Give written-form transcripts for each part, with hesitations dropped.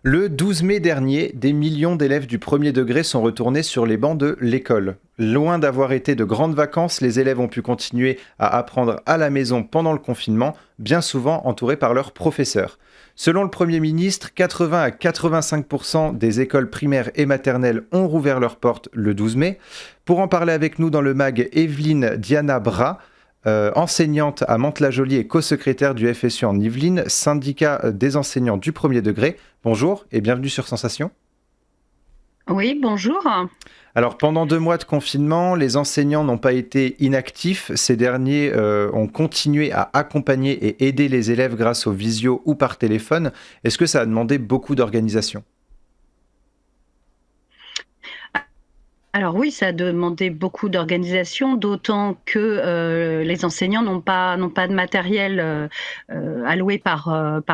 Le 12 mai dernier, des millions d'élèves du premier degré sont retournés sur les bancs de l'école. Loin d'avoir été de grandes vacances, les élèves ont pu continuer à apprendre à la maison pendant le confinement, bien souvent entourés par leurs professeurs. Selon le Premier ministre, 80 à 85% des écoles primaires et maternelles ont rouvert leurs portes le 12 mai. Pour en parler avec nous dans le MAG, Evelyne Diana Bras, enseignante à Mantes-la-Jolie et co-secrétaire du FSU en Yvelines, syndicat des enseignants du premier degré. Bonjour et bienvenue sur Sensation. Oui, bonjour. Alors pendant 2 mois de confinement, les enseignants n'ont pas été inactifs. Ces derniers ont continué à accompagner et aider les élèves grâce aux visio ou par téléphone. Est-ce que ça a demandé beaucoup d'organisation ? Alors oui, ça a demandé beaucoup d'organisation, d'autant que les enseignants n'ont pas de matériel alloué par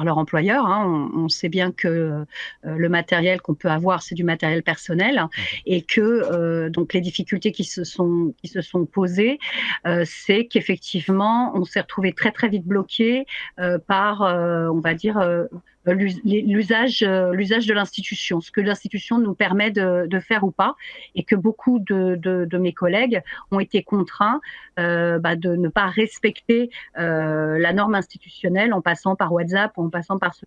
leur employeur, hein. On sait bien que le matériel qu'on peut avoir, c'est du matériel personnel, et que donc les difficultés qui se sont posées, c'est qu'effectivement, on s'est retrouvé très très vite bloqué par, on va dire, l'usage de l'institution, ce que l'institution nous permet de faire ou pas, et que beaucoup de mes collègues ont été contraints de ne pas respecter la norme institutionnelle en passant par WhatsApp, en passant par ce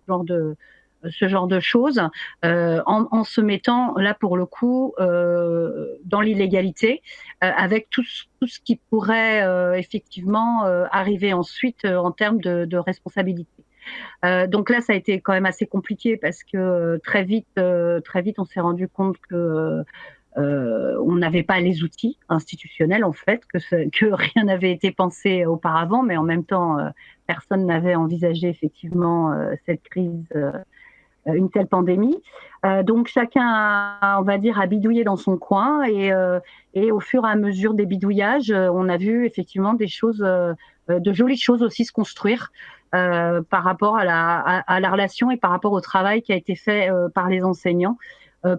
genre de choses, en se mettant là pour le coup dans l'illégalité, avec tout ce qui pourrait effectivement arriver ensuite en termes de responsabilité. Donc là, ça a été quand même assez compliqué parce que très vite, on s'est rendu compte que on n'avait pas les outils institutionnels, en fait, que rien n'avait été pensé auparavant, mais en même temps, personne n'avait envisagé effectivement cette crise, une telle pandémie. Donc chacun on va dire, a bidouillé dans son coin, et au fur et à mesure des bidouillages, on a vu effectivement de jolies choses aussi se construire par rapport à la relation et par rapport au travail qui a été fait par les enseignants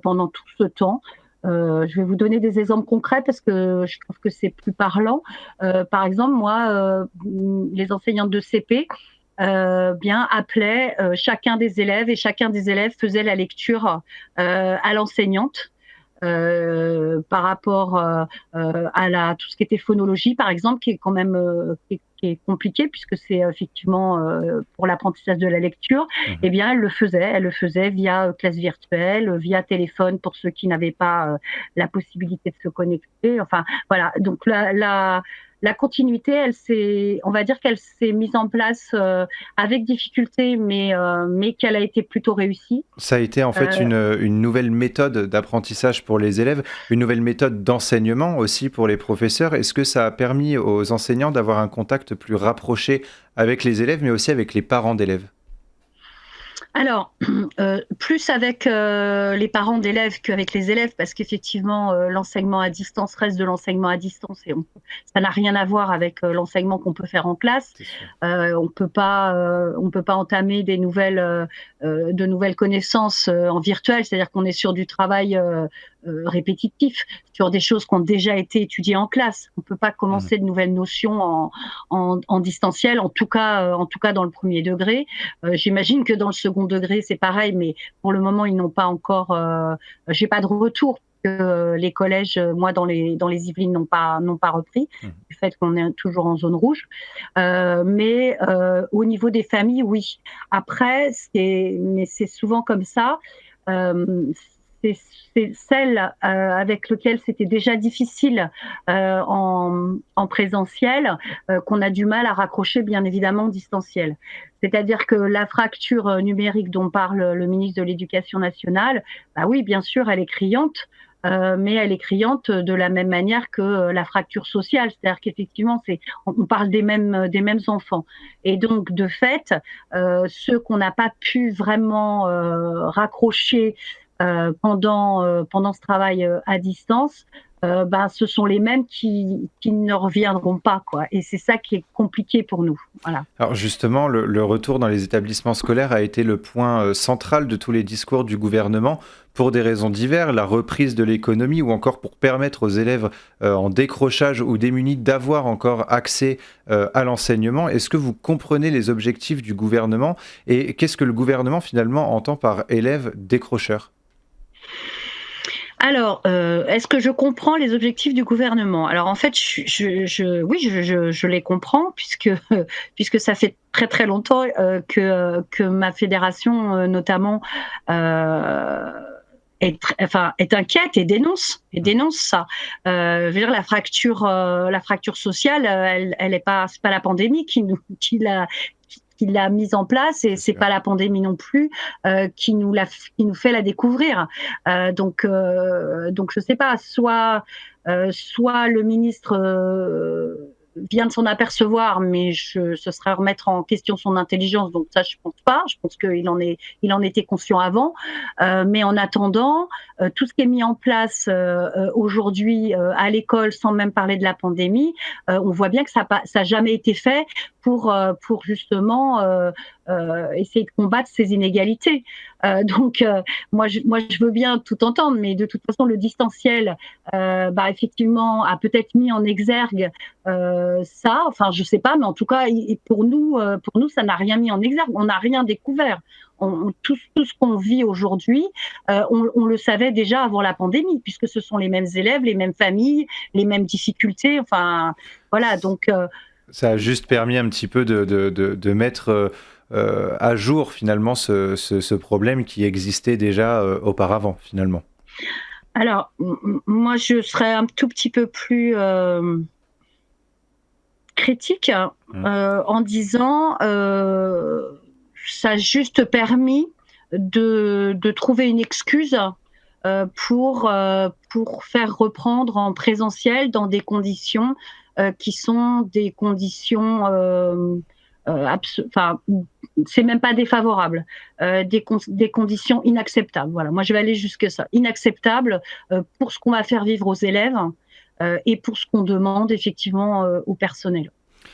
pendant tout ce temps. Je vais vous donner des exemples concrets parce que je trouve que c'est plus parlant. Par exemple, moi, les enseignantes de CP bien appelaient chacun des élèves, et chacun des élèves faisait la lecture à l'enseignante par rapport à tout ce qui était phonologie, par exemple, qui est quand même qui est compliqué puisque c'est effectivement pour l'apprentissage de la lecture. Mhm. Eh bien, elle le faisait via classe virtuelle, via téléphone pour ceux qui n'avaient pas la possibilité de se connecter. Enfin, voilà. Donc la continuité, on va dire qu'elle s'est mise en place avec difficulté, mais qu'elle a été plutôt réussie. Ça a été en fait Euh, une nouvelle méthode d'apprentissage pour les élèves, une nouvelle méthode d'enseignement aussi pour les professeurs. Est-ce que ça a permis aux enseignants d'avoir un contact plus rapproché avec les élèves, mais aussi avec les parents d'élèves ? Alors, plus avec les parents d'élèves qu'avec les élèves, parce qu'effectivement, l'enseignement à distance reste de l'enseignement à distance, et ça n'a rien à voir avec l'enseignement qu'on peut faire en classe. C'est sûr. On peut pas entamer de nouvelles connaissances en virtuel, c'est-à-dire qu'on est sur du travail répétitif, sur des choses qui ont déjà été étudiées en classe. On peut pas Mhm. commencer de nouvelles notions en distanciel, en tout cas dans le premier degré. J'imagine que dans le second degré, c'est pareil, mais pour le moment, ils n'ont pas encore. J'ai pas de retour. Les collèges, moi, dans les Yvelines, n'ont pas repris, Mhm. du fait qu'on est toujours en zone rouge. Mais au niveau des familles, oui. Après, mais c'est souvent comme ça. Euh, c'est c'est celles avec lesquelles c'était déjà difficile en présentiel qu'on a du mal à raccrocher, bien évidemment, en distanciel. C'est-à-dire que la fracture numérique dont parle le ministre de l'Éducation nationale, bah oui, bien sûr, elle est criante. Mais elle est criante de la même manière que la fracture sociale, c'est-à-dire qu'effectivement, on parle des mêmes enfants, et donc de fait, ceux qu'on n'a pas pu vraiment raccrocher pendant ce travail à distance, ce sont les mêmes qui ne reviendront pas, quoi. Et c'est ça qui est compliqué pour nous. Voilà. Alors justement, le retour dans les établissements scolaires a été le point central de tous les discours du gouvernement pour des raisons diverses, la reprise de l'économie ou encore pour permettre aux élèves en décrochage ou démunis d'avoir encore accès à l'enseignement. Est-ce que vous comprenez les objectifs du gouvernement et qu'est-ce que le gouvernement finalement entend par élève décrocheur? Alors, est-ce que je comprends les objectifs du gouvernement? Alors en fait, oui, je les comprends puisque puisque ça fait très, très longtemps, que ma fédération, notamment, heu, est inquiète et dénonce ça. Je veux dire la fracture sociale, elle est pas c'est pas la pandémie qui l'a mise en place et C'est c'est sûr. pas la pandémie non plus qui nous fait la découvrir. Donc je sais pas, soit le ministre vient de s'en apercevoir, mais ce serait remettre en question son intelligence. Donc ça, je pense pas. Je pense il en était conscient avant. Mais en attendant, tout ce qui est mis en place aujourd'hui à l'école, sans même parler de la pandémie, on voit bien que ça n'a jamais été fait pour justement essayer de combattre ces inégalités. Moi, je veux bien tout entendre, mais de toute façon, le distanciel, effectivement, a peut-être mis en exergue ça. Enfin, je sais pas, mais en tout cas, pour nous, ça n'a rien mis en exergue. On n'a rien découvert. Tout ce qu'on vit aujourd'hui, on le savait déjà avant la pandémie, puisque ce sont les mêmes élèves, les mêmes familles, les mêmes difficultés. Enfin, voilà. Donc, Ça a juste permis un petit peu de mettre à jour finalement ce problème qui existait déjà auparavant finalement. alors, moi, je serais un tout petit peu plus critique Mm. en disant ça a juste permis de trouver une excuse pour faire reprendre en présentiel dans des conditions qui sont des conditions enfin, c'est même pas défavorable, des conditions inacceptables. Voilà, moi je vais aller jusque ça, inacceptable pour ce qu'on va faire vivre aux élèves et pour ce qu'on demande effectivement au personnel.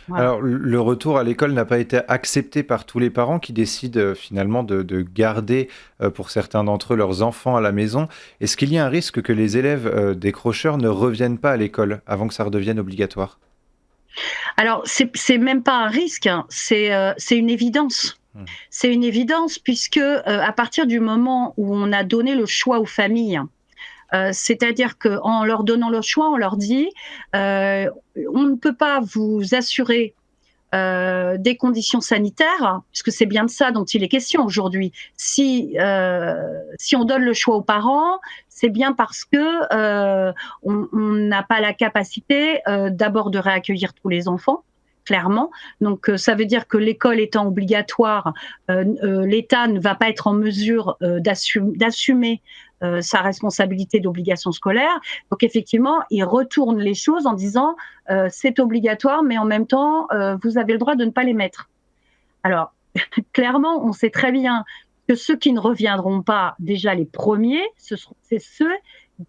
Voilà. Alors, le retour à l'école n'a pas été accepté par tous les parents qui décident finalement de garder, pour certains d'entre eux, leurs enfants à la maison. Est-ce qu'il y a un risque que les élèves décrocheurs ne reviennent pas à l'école avant que ça redevienne obligatoire? Alors c'est même pas un risque, hein, c'est une évidence. Hmm. C'est une évidence puisque à partir du moment où on a donné le choix aux familles, c'est-à-dire qu'en leur donnant le choix, on leur dit on ne peut pas vous assurer des conditions sanitaires, puisque c'est bien de ça dont il est question aujourd'hui. Si on donne le choix aux parents, c'est bien parce que on n'a pas la capacité d'abord de réaccueillir tous les enfants. Clairement. Donc, ça veut dire que l'école étant obligatoire, l'État ne va pas être en mesure d'assumer sa responsabilité d'obligation scolaire. Donc, effectivement, il retourne les choses en disant c'est obligatoire, mais en même temps, vous avez le droit de ne pas les mettre. Alors, clairement, on sait très bien que ceux qui ne reviendront pas, déjà les premiers, c'est ceux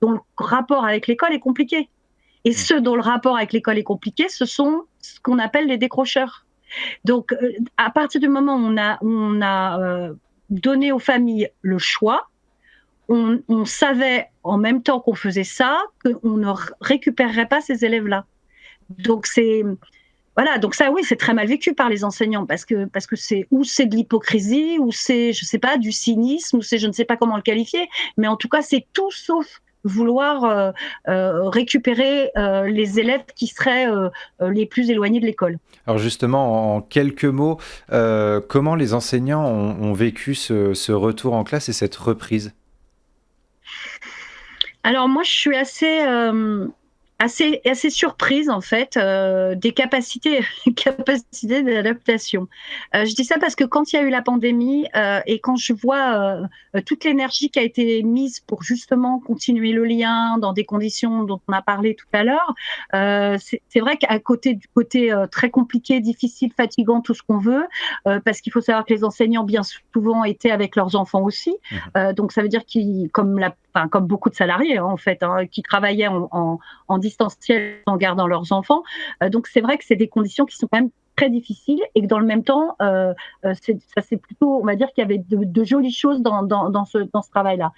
dont le rapport avec l'école est compliqué. Et Hmm. ceux dont le rapport avec l'école est compliqué, ce sont ce qu'on appelle les décrocheurs. Donc, à partir du moment où on a donné aux familles le choix, on savait en même temps qu'on faisait ça qu'on ne récupérerait pas ces élèves-là. Donc voilà, donc ça oui, c'est très mal vécu par les enseignants parce que c'est de l'hypocrisie ou c'est je sais pas du cynisme ou c'est je ne sais pas comment le qualifier, mais en tout cas c'est tout sauf vouloir récupérer les élèves qui seraient les plus éloignés de l'école. Alors justement, en quelques mots, comment les enseignants ont vécu ce retour en classe et cette reprise? Alors moi je suis assez assez surprise en fait des capacités capacités d'adaptation. Je dis ça parce que quand il y a eu la pandémie et quand je vois toute l'énergie qui a été mise pour justement continuer le lien dans des conditions dont on a parlé tout à l'heure, c'est vrai qu'à côté du côté très compliqué, difficile, fatigant, tout ce qu'on veut, parce qu'il faut savoir que les enseignants bien souvent étaient avec leurs enfants aussi, donc ça veut dire qu'ils, comme beaucoup de salariés en fait, qui travaillaient en distanciel en gardant leurs enfants. Donc c'est vrai que c'est des conditions qui sont quand même très difficiles et que dans le même temps, c'est plutôt, on va dire qu'il y avait de jolies choses dans ce travail-là.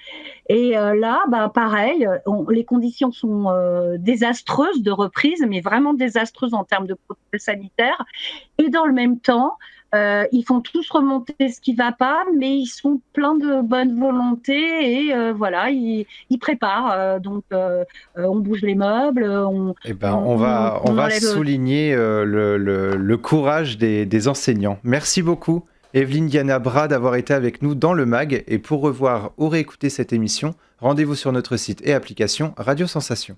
Et là, pareil, les conditions sont désastreuses de reprise, mais vraiment désastreuses en termes de protocole sanitaire. Et dans le même temps, ils font tous remonter ce qui va pas, mais ils sont pleins de bonne volonté et voilà, ils préparent. Donc, on bouge les meubles, Eh ben, on va enlève. souligner le courage des enseignants. Merci beaucoup, Evelyne Diana Bras, d'avoir été avec nous dans le MAG. Et pour revoir ou réécouter cette émission, rendez-vous sur notre site et application Radio Sensation.